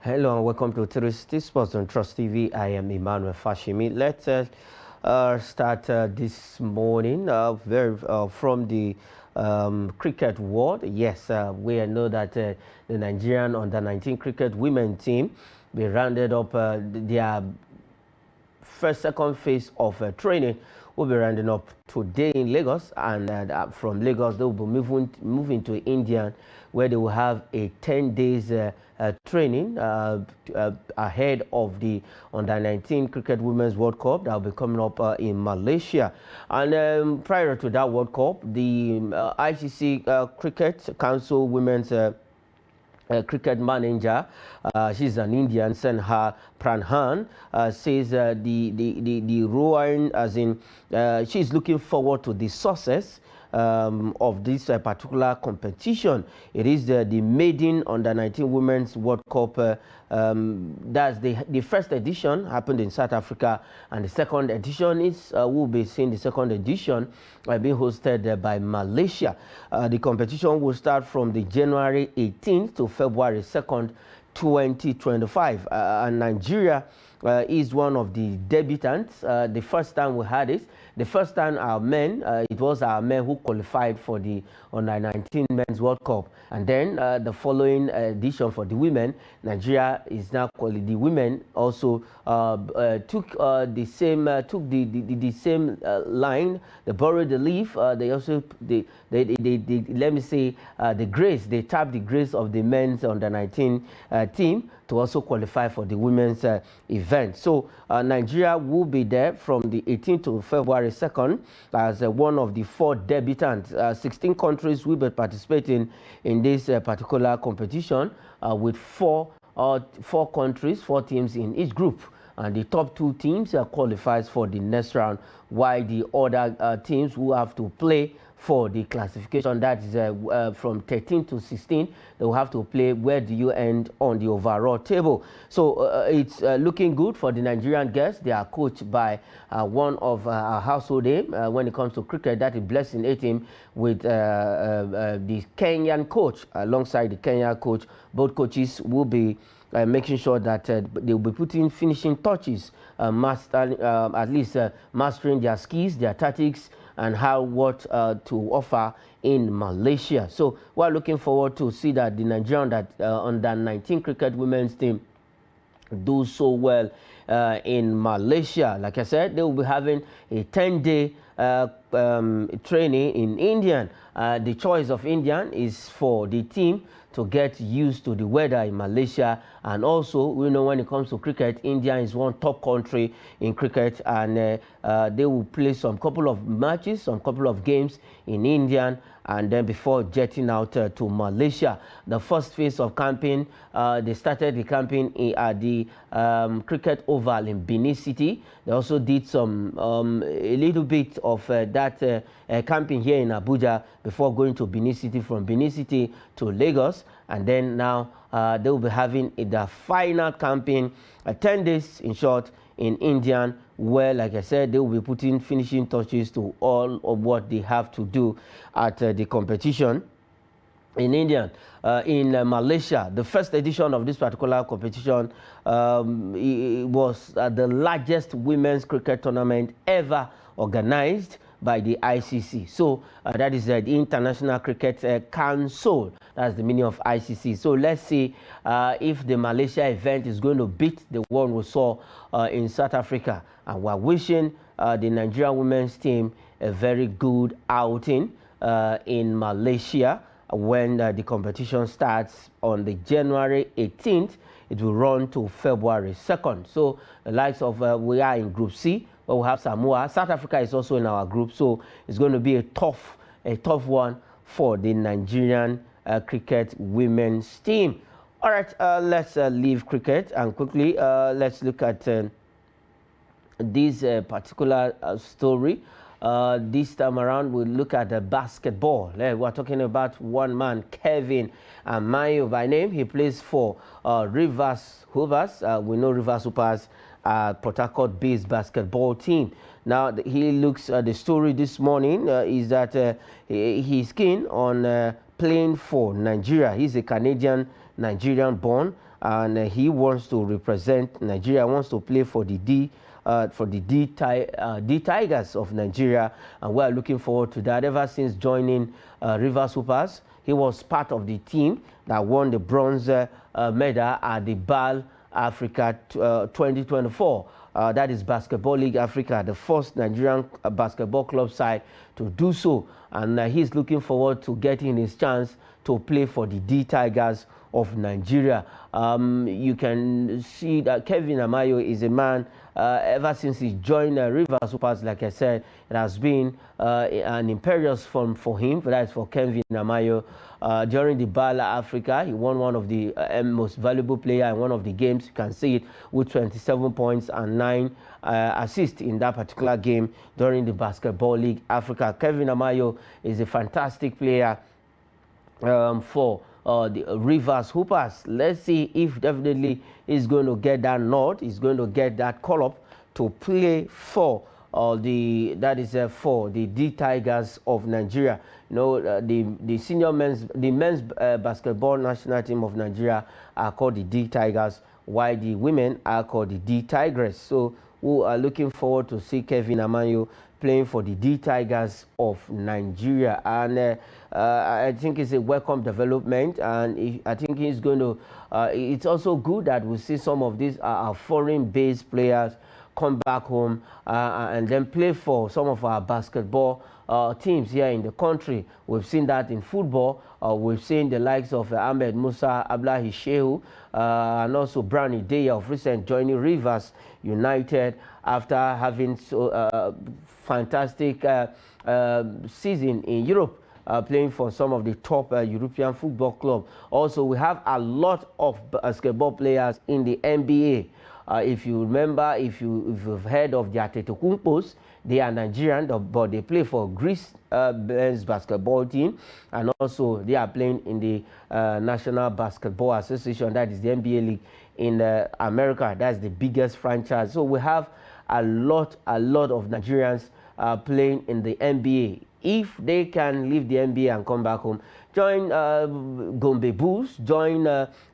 Hello and welcome to 360 Sports on Trust TV. I am Emmanuel Fashimi. Let's start this morning from the cricket world. Yes, we know that the Nigerian under-19 cricket women team, they rounded up their second phase of training will be rounding up today in Lagos, and from Lagos they will be moving to India, where they will have a 10 days training ahead of the Under-19 Cricket Women's World Cup that will be coming up in Malaysia. And prior to that World Cup, the ICC Cricket Council Women's cricket manager, she's an Indian, Senha Pranhan, says the rowing, as in she's looking forward to the success of this particular competition. It is the maiden under-19 Women's World Cup. That's the first edition happened in South Africa, and the second edition is we'll be seeing the second edition being hosted by Malaysia. The competition will start from the January 18th to February 2nd, 2025. And Nigeria is one of the debutants. The first time we had it, the first time our men, it was our men who qualified for the Under-19 Men's World Cup. And then the following edition for the women, Nigeria is now called the women also took the same line. They borrowed the leaf. They also let me say the grace. They tapped the grace of the men's Under-19 team to also qualify for the women's event. So Nigeria will be there from the 18th to February 2nd as one of the 4 debutants. 16 countries will be participating in this particular competition with 4 countries, 4 teams in each group. And the top 2 teams qualifies for the next round, while the other teams will have to play for the classification. That is from 13 to 16. They will have to play where do you end on the overall table. So it's looking good for the Nigerian girls. They are coached by one of our household name when it comes to cricket. That is Blessing Etim with the Kenyan coach. Alongside the Kenyan coach, both coaches will be making sure that they will be putting finishing touches, at least mastering their skills, their tactics, and what to offer in Malaysia. So we're looking forward to see that the Nigerian under-19 cricket women's team do so well in Malaysia. Like I said, they will be having a 10-day training in India. The choice of Indian is for the team to get used to the weather in Malaysia. And also, we know when it comes to cricket, India is one top country in cricket, and they will play some couple of matches, some couple of games in India, and then before jetting out to Malaysia. The first phase of camping, they started the camping at the cricket oval in Benin City. They also did some a little bit of that camping here in Abuja before going to Benin City, from Benin City to Lagos, and then now they will be having the final camping, 10 days in short, in India, where, like I said, they will be putting finishing touches to all of what they have to do at the competition in India. In Malaysia, the first edition of this particular competition it was the largest women's cricket tournament ever organized by the ICC. So that is the International Cricket Council. That's the meaning of ICC. So let's see if the Malaysia event is going to beat the one we saw in South Africa. And we're wishing the Nigerian women's team a very good outing in Malaysia when the competition starts on the January 18th. It will run to February 2nd. So the likes of we are in Group C, but we have Samoa. South Africa is also in our group, so it's going to be a tough one for the Nigerian cricket women's team. All right, let's leave cricket and quickly let's look at this particular story. This time around, we'll look at the basketball. We're talking about one man, Kevin Amayo by name. He plays for Rivers Hoopers. We know Rivers Hoopers, Port Harcourt-based basketball team. Now, he looks at the story this morning is that he's keen on playing for Nigeria. He's a Nigerian born, and he wants to represent Nigeria, wants to play for the D Tigers of Nigeria, and we are looking forward to that. Ever since joining Rivers Hoopers, he was part of the team that won the bronze medal at the BAL Africa 2024. That is Basketball League Africa, the first Nigerian basketball club side to do so. And he's looking forward to getting his chance to play for the D Tigers of Nigeria. You can see that Kevin Amayo is a man, ever since he joined Rivers Hoopers, like I said, it has been an imperious form for him. That is for Kevin Amayo. During the BAL Africa, he won one of the most valuable player in one of the games. You can see it with 27 points and 9 assists in that particular game during the Basketball League Africa. Kevin Amayo is a fantastic player for the Rivers Hoopers. Let's see if definitely he's going to get that nod, he's going to get that call up to play for for the D Tigers of Nigeria. You know, the men's basketball national team of Nigeria are called the D Tigers, while the women are called the D Tigress. So we are looking forward to see Kevin Amayo playing for the D Tigers of Nigeria, and I think it's a welcome development, and I think he's going to it's also good that we see some of these foreign-based players come back home and then play for some of our basketball teams here in the country. We've seen that in football. We've seen the likes of Ahmed Musa, Ablahi Shehu, and also Brownie Day of recent joining Rivers United after having fantastic season in Europe, playing for some of the top European football clubs. Also, we have a lot of basketball players in the NBA. If you remember, if you've heard of the Antetokounmpos, they are Nigerian, but they play for Greece men's basketball team, and also they are playing in the National Basketball Association, that is the NBA league in America. That's the biggest franchise. So we have a lot of Nigerians playing in the NBA. If they can leave the NBA and come back home, join Gombe Bulls, join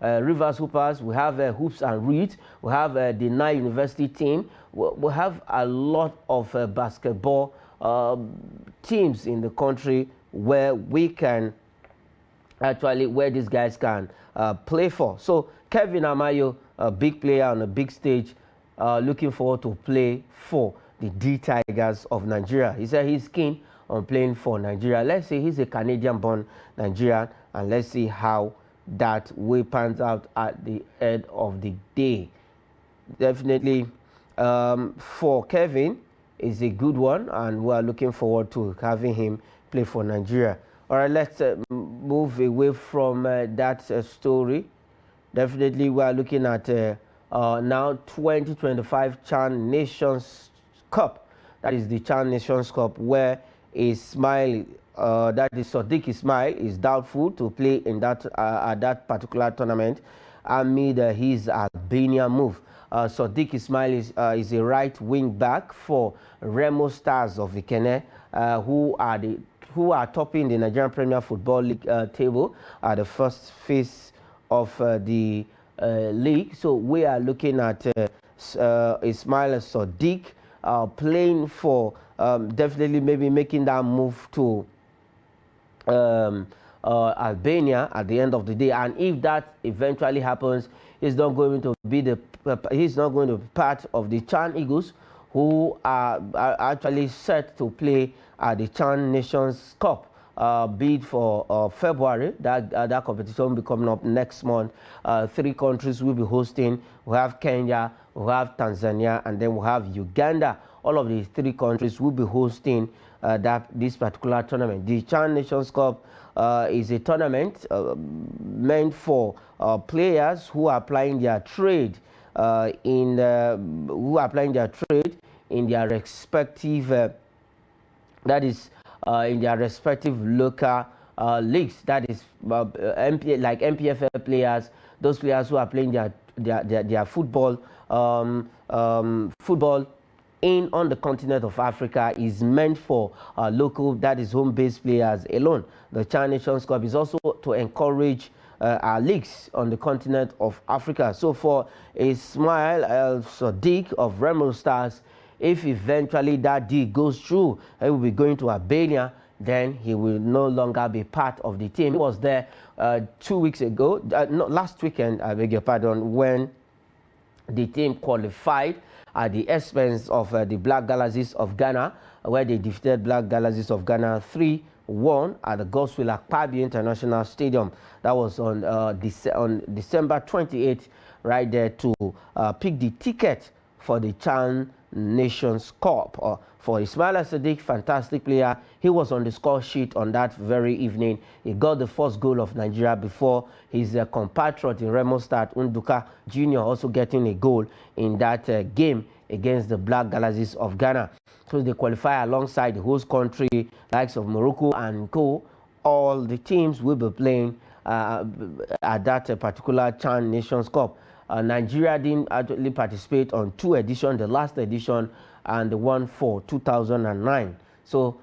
Rivers Hoopers. We have Hoops and Reeds. We have the Nile University team. We have a lot of basketball teams in the country where we can actually, where these guys can play for. So Kevin Amayo, a big player on a big stage, looking forward to play for the D Tigers of Nigeria. He said he's keen on playing for Nigeria. Let's say he's a Canadian-born Nigerian, and let's see how that way pans out at the end of the day. Definitely, for Kevin, is a good one, and we are looking forward to having him play for Nigeria. All right, let's move away from that story. Definitely, we are looking at now 2025 CHAN Nations Cup. That is the CHAN Nations Cup, where Ismail, that is Sadiq Ismail, is doubtful to play in that at that particular tournament amid his Albania move. Sadiq Ismail is a right wing back for Remo Stars of Ikene, who are topping the Nigerian Premier Football League table at the first phase of the league. So we are looking at Ismail Sadiq playing for definitely maybe making that move to Albania at the end of the day. And if that eventually happens, he's not going to be part of the CHAN Eagles, who are actually set to play at the CHAN Nations Cup. Bid for February. That competition will be coming up next month. 3 countries will be hosting. We have Kenya, we have Tanzania, and then we have Uganda. All of these 3 countries will be hosting this particular tournament. The CHAN Nations Cup is a tournament meant for players who are applying their trade in their respective in their respective local leagues. That is like MPFL players, those players who are playing their football on the continent of Africa is meant for local, that is home-based players alone. The CHAN Nations Cup is also to encourage our leagues on the continent of Africa. So for Ismail El Sadiq of Remo Stars, if eventually that deal goes through, he will be going to Albania, then he will no longer be part of the team. He was there 2 weeks ago, no, last weekend, I beg your pardon, when the team qualified at the expense of the Black Galaxies of Ghana, where they defeated Black Galaxies of Ghana 3-1 at the Godswill Akpabio International Stadium. That was on December 28th, right there, to pick the ticket for the CHAN Nations Cup. For Ismail Sadiq, fantastic player. He was on the score sheet on that very evening. He got the first goal of Nigeria before his compatriot in Remo Stars, Nduka Jr., also getting a goal in that game against the Black Galaxies of Ghana. So they qualify alongside the host country, likes of Morocco and co. All the teams will be playing at that particular CHAN Nations Cup. Nigeria didn't actually participate on 2 editions, the last edition and the one for 2009. So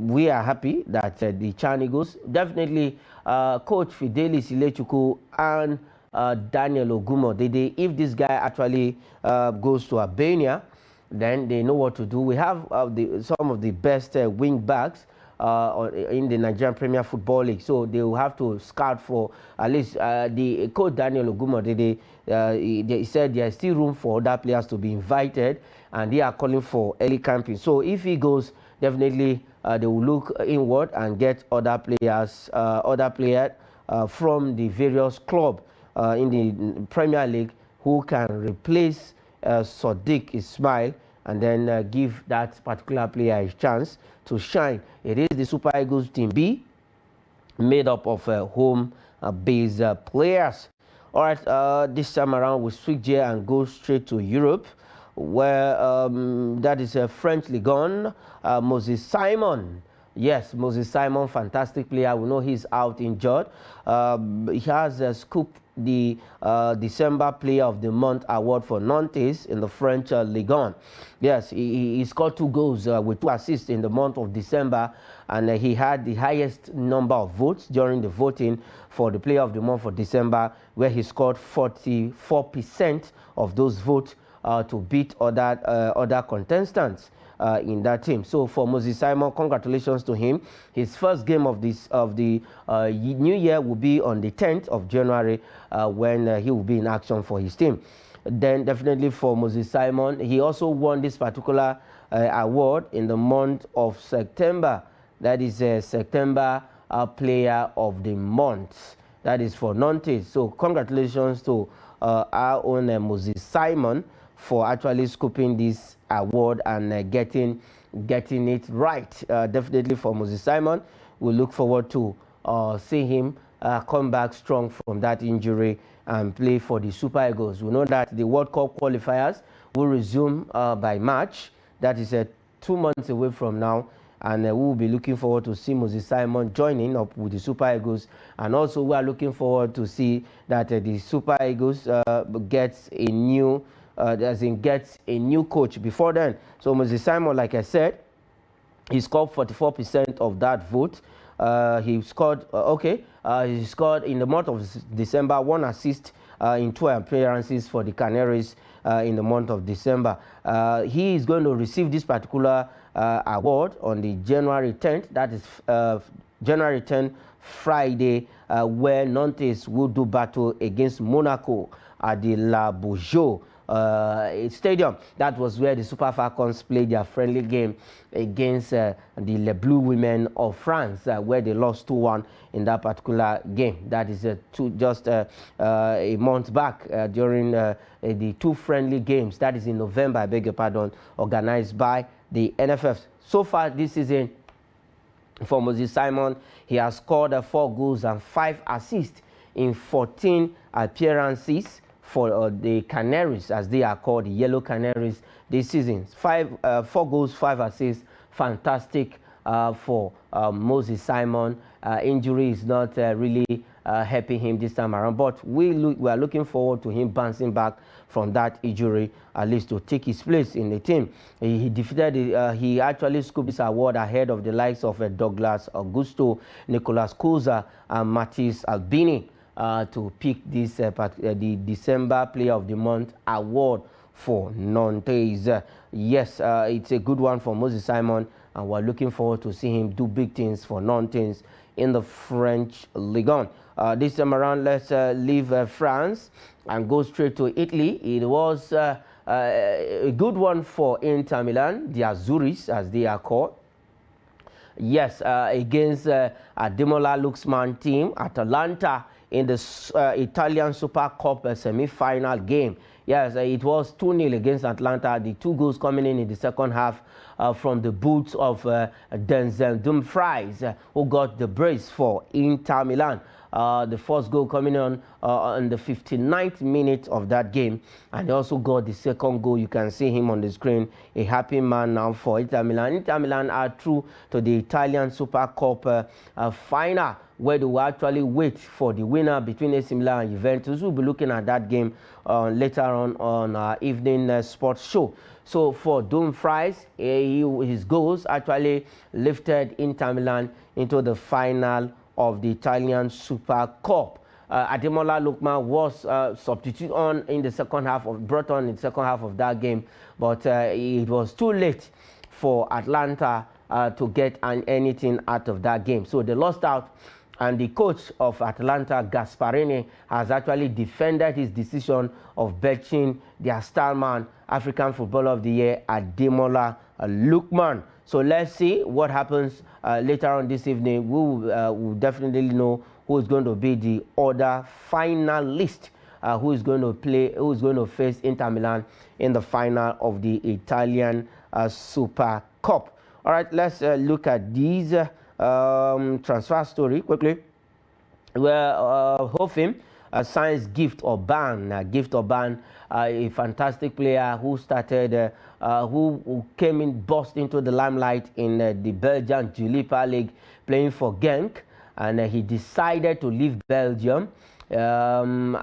we are happy that the CHAN Eagles, definitely Coach Fidelis Ilechukwu and Daniel Ogumo, if this guy actually goes to Albania, then they know what to do. We have some of the best wing backs in the Nigerian Premier Football League, so they will have to scout for at least the coach Daniel Ogumo. They said there is still room for other players to be invited, and they are calling for early camping. So if he goes, definitely they will look inward and get other players, from the various clubs in the Premier League who can replace Sadiq Ismail, and then give that particular player a chance to shine. It is the Super Eagles Team B, made up of home-based players. All right, this time around we switch gear and go straight to Europe, where that is a French Ligue 1. Moses Simon. Yes, Moses Simon, fantastic player. We know he's out injured. He has scooped the December Player of the Month award for Nantes in the French Ligue 1. Yes, he scored 2 goals with 2 assists in the month of December, and he had the highest number of votes during the voting for the Player of the Month for December, where he scored 44% of those votes to beat other contestants in that team. So for Moses Simon, congratulations to him. His first game of the new year will be on the 10th of January when he will be in action for his team. Then definitely for Moses Simon, he also won this particular award in the month of September. That is September Player of the Month. That is for Nantes. So congratulations to our own Moses Simon for actually scooping this award and getting it right. Definitely for Moses Simon, we look forward to seeing him come back strong from that injury and play for the Super Eagles. We know that the World Cup qualifiers will resume by March. That is 2 months away from now, and we will be looking forward to see Moses Simon joining up with the Super Eagles. And also we are looking forward to see that the Super Eagles gets a new coach before then. So Moses Simon, like I said, he scored 44% of that vote. He scored he scored in the month of December 1 assist in 2 appearances for the Canaries in the month of December. He is going to receive this particular award on the January 10th. That is January 10th, Friday, where Nantes will do battle against Monaco at the La Beaujour Stadium. That was where the Super Falcons played their friendly game against the Les Bleus women of France, where they lost 2-1 in that particular game. That is just a month back during the 2 friendly games. That is in November, I beg your pardon, organized by the NFF. So far this season, for Moses Simon, he has scored 4 goals and 5 assists in 14 appearances for the Canaries, as they are called, the Yellow Canaries, this season. 4 goals, 5 assists. Fantastic for Moses Simon. Injury is not really helping him this time around, but we are looking forward to him bouncing back from that injury, at least to take his place in the team. He actually scooped this award ahead of the likes of Douglas Augusto, Nicolas Couza, and Mathis Albini. to pick this the December Player of the Month award for Nantes. Yes, it's a good one for Moses Simon, and we're looking forward to see him do big things for Nantes in the French Ligue 1. This time around, let's leave France and go straight to Italy. It was a good one for Inter Milan, the Azzurris as they are called. Yes, against Ademola Lookman team, Atalanta, in the Italian Super Cup semi-final game. Yes, it was 2-0 against Atlanta. The 2 goals coming in the second half from the boots of Denzel Dumfries, who got the brace for Inter Milan. The first goal coming on the 59th minute of that game, and he also got the second goal. You can see him on the screen, a happy man now for Inter Milan. Inter Milan are through to the Italian Super Cup final, where they will actually wait for the winner between AC Milan and Juventus. We'll be looking at that game later on our evening sports show. So for Dumfries, his goals actually lifted Inter Milan into the final of the Italian Super Cup. Ademola Lookman was substituted on in the second half brought on in the second half of that game, but it was too late for Atlanta to get anything out of that game. So they lost out, and the coach of Atlanta, Gasparini, has actually defended his decision of benching their star man, African Footballer of the Year, Ademola Lookman. So let's see what happens later on this evening. We will definitely know who is going to be the other finalist, who is going to face Inter Milan in the final of the Italian Super Cup. All right, let's look at these transfer story quickly, where Hoffenheim signs Gift Orban. Gift Orban, a fantastic player who started, who came in, burst into the limelight in the Belgian Jupiler League, playing for Genk, and he decided to leave Belgium and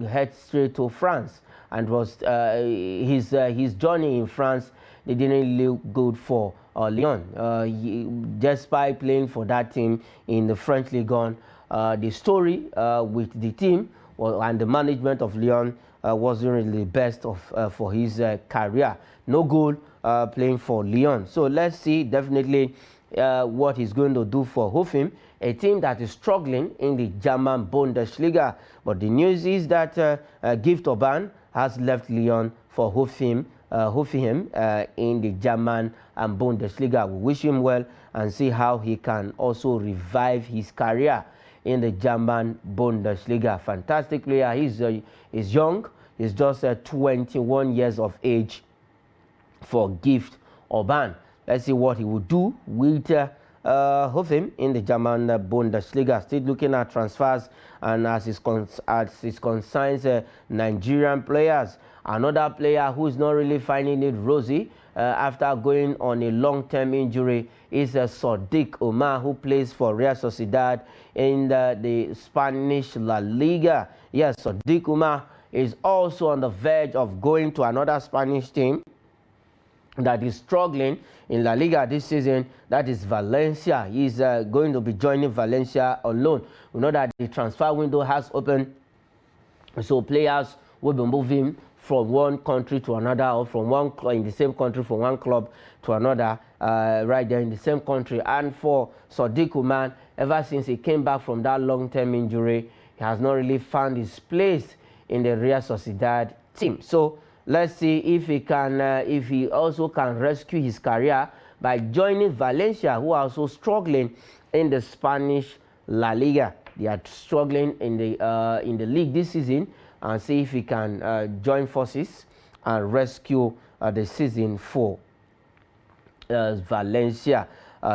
head straight to France. And was his journey in France, they didn't look good for Lyon. Despite playing for that team in the French Ligue 1, the story with the team and the management of Lyon wasn't really the best for his career. No goal playing for Lyon. So let's see definitely what he's going to do for Hoffenheim, a team that is struggling in the German Bundesliga. But the news is that Gift Orban has left Lyon for Hoffenheim in the German Bundesliga. We wish him well and see how he can also revive his career in the German Bundesliga. Fantastic player. He's young. He's just 21 years of age for Gift Orban. Let's see what he will do with Hoffenheim in the German Bundesliga. Still looking at transfers, and as it concerns Nigerian players, another player who is not really finding it rosy after going on a long-term injury is Sadiq Umar, who plays for Real Sociedad in the Spanish La Liga. Yes, Sadiq Umar is also on the verge of going to another Spanish team that is struggling in La Liga this season. That is Valencia. He's going to be joining Valencia on loan. We know that the transfer window has opened, so players will be moving from one country to another, or from one in the same country, from one club to another, right there in the same country. And for Sadiq Umar, ever since he came back from that long-term injury, he has not really found his place in the Real Sociedad team. So let's see if he can, if he also can rescue his career by joining Valencia, who are also struggling in the Spanish La Liga. They are struggling in the league this season, and see if he can join forces and rescue the season for Valencia.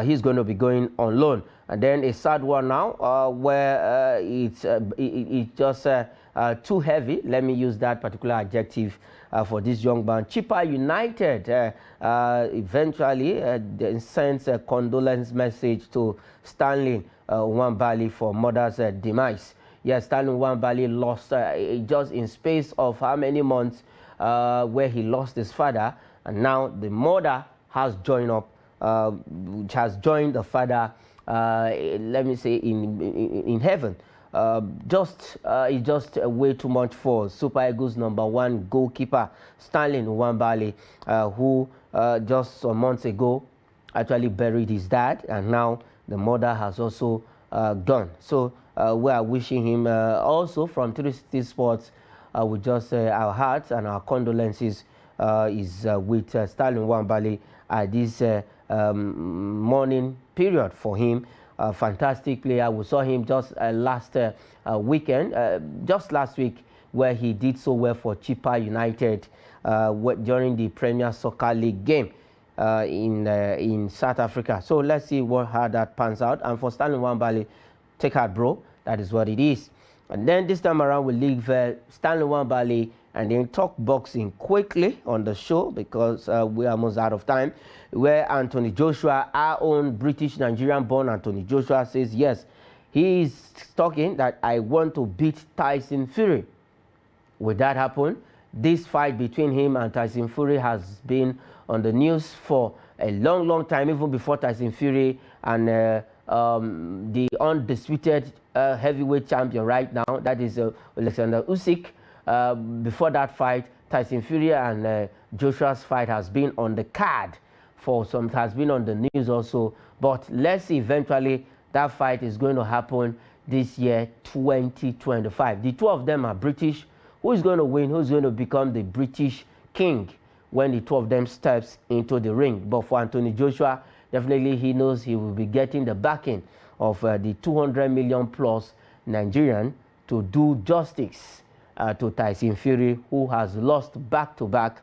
He's going to be going on loan. And then a sad one now, where it's just too heavy. Let me use that particular adjective for this young man. Chippa United eventually sends a condolence message to Stanley Nwabali for mother's demise. Yes, Stanley Nwabali lost just in space of how many months, where he lost his father, and now the mother has joined up, has joined the father, let me say, in heaven. it's just way too much for Super Eagles #1 goalkeeper Stanley Nwabali, who just some months ago actually buried his dad, and now the mother has also gone. So we are wishing him also from 360 Sports, with just our hearts and our condolences is with Stanley Nwabali at this mourning period for him. A fantastic player. We saw him just last weekend, just last week, where he did so well for Chippa United during the Premier Soccer League game in South Africa. So let's see how that pans out. And for Stanley Nwabali, take heart, bro. That is what it is. And then this time around, we'll leave Stanley Nwabali and then talk boxing quickly on the show, because we are almost out of time, where Anthony Joshua, our own British Nigerian-born Anthony Joshua, says yes, he is talking that I want to beat Tyson Fury. Will that happen? This fight between him and Tyson Fury has been on the news for a long time, even before Tyson Fury and the undisputed heavyweight champion right now, that is Alexander Usyk. Before that fight, Tyson Fury and Joshua's fight has been on the card for some, has been on the news also. But let's see, eventually that fight is going to happen this year, 2025. The two of them are British. Who is going to win? Who's going to become the British king when the two of them steps into the ring? But for Anthony Joshua, definitely he knows he will be getting the backing of the 200 million plus Nigerian to do justice to Tyson Fury, who has lost back-to-back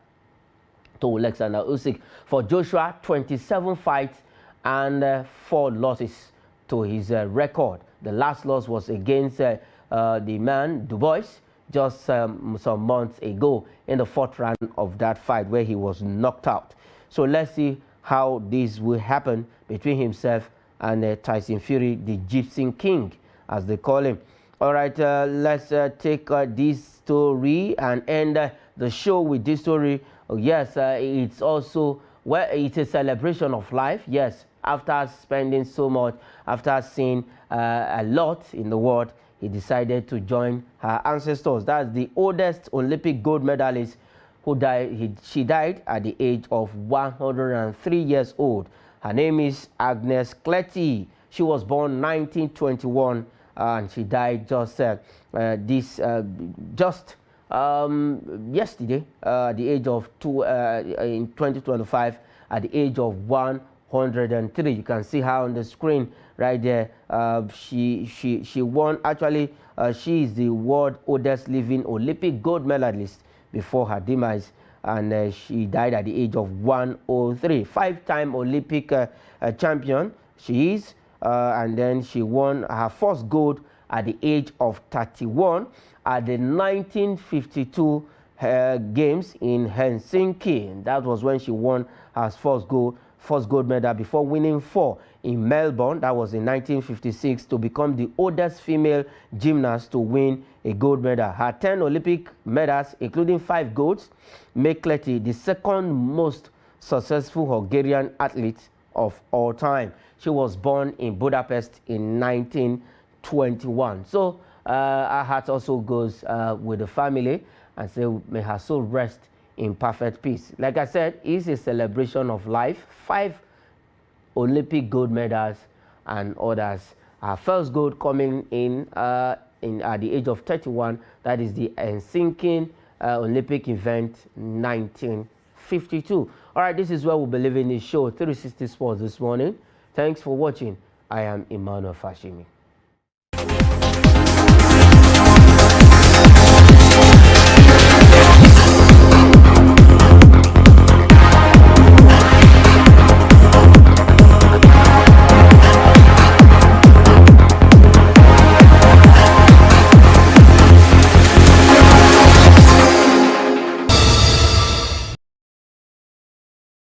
to Alexander Usyk. For Joshua, 27 fights and 4 losses to his record. The last loss was against the man Du Bois just some months ago in the 4th round of that fight, where he was knocked out. So let's see how this will happen between himself and Tyson Fury, the Gypsy King, as they call him. All right, let's take this story and end the show with this story. Oh, yes, it's also, well, it's a celebration of life. Yes, after spending so much, after seeing a lot in the world, he decided to join her ancestors. That's the oldest Olympic gold medalist who died. She died at the age of 103 years old. Her name is Agnes Cletty. She was born 1921. And she died just yesterday, at the age of in 2025, at the age of 103. You can see her on the screen right there. She won. Actually, she is the world oldest living Olympic gold medalist before her demise, and she died at the age of 103. 5-time Olympic champion she is. And then she won her first gold at the age of 31 at the 1952 games in Helsinki. And that was when she won her first gold medal, before winning 4 in Melbourne. That was in 1956, to become the oldest female gymnast to win a gold medal. Her 10 Olympic medals, including 5 golds, make Cletty the second most successful Hungarian athlete of all time. She was born in Budapest in 1921. So our heart also goes with the family, and say may her soul rest in perfect peace. Like I said, it's a celebration of life. 5 Olympic gold medals and others. Her first gold coming in at the age of 31. That is the Helsinki Olympic event, 1952. All right, this is where we'll be leaving this show, 360 Sports, this morning. Thanks for watching. I am Emmanuel Fashimi.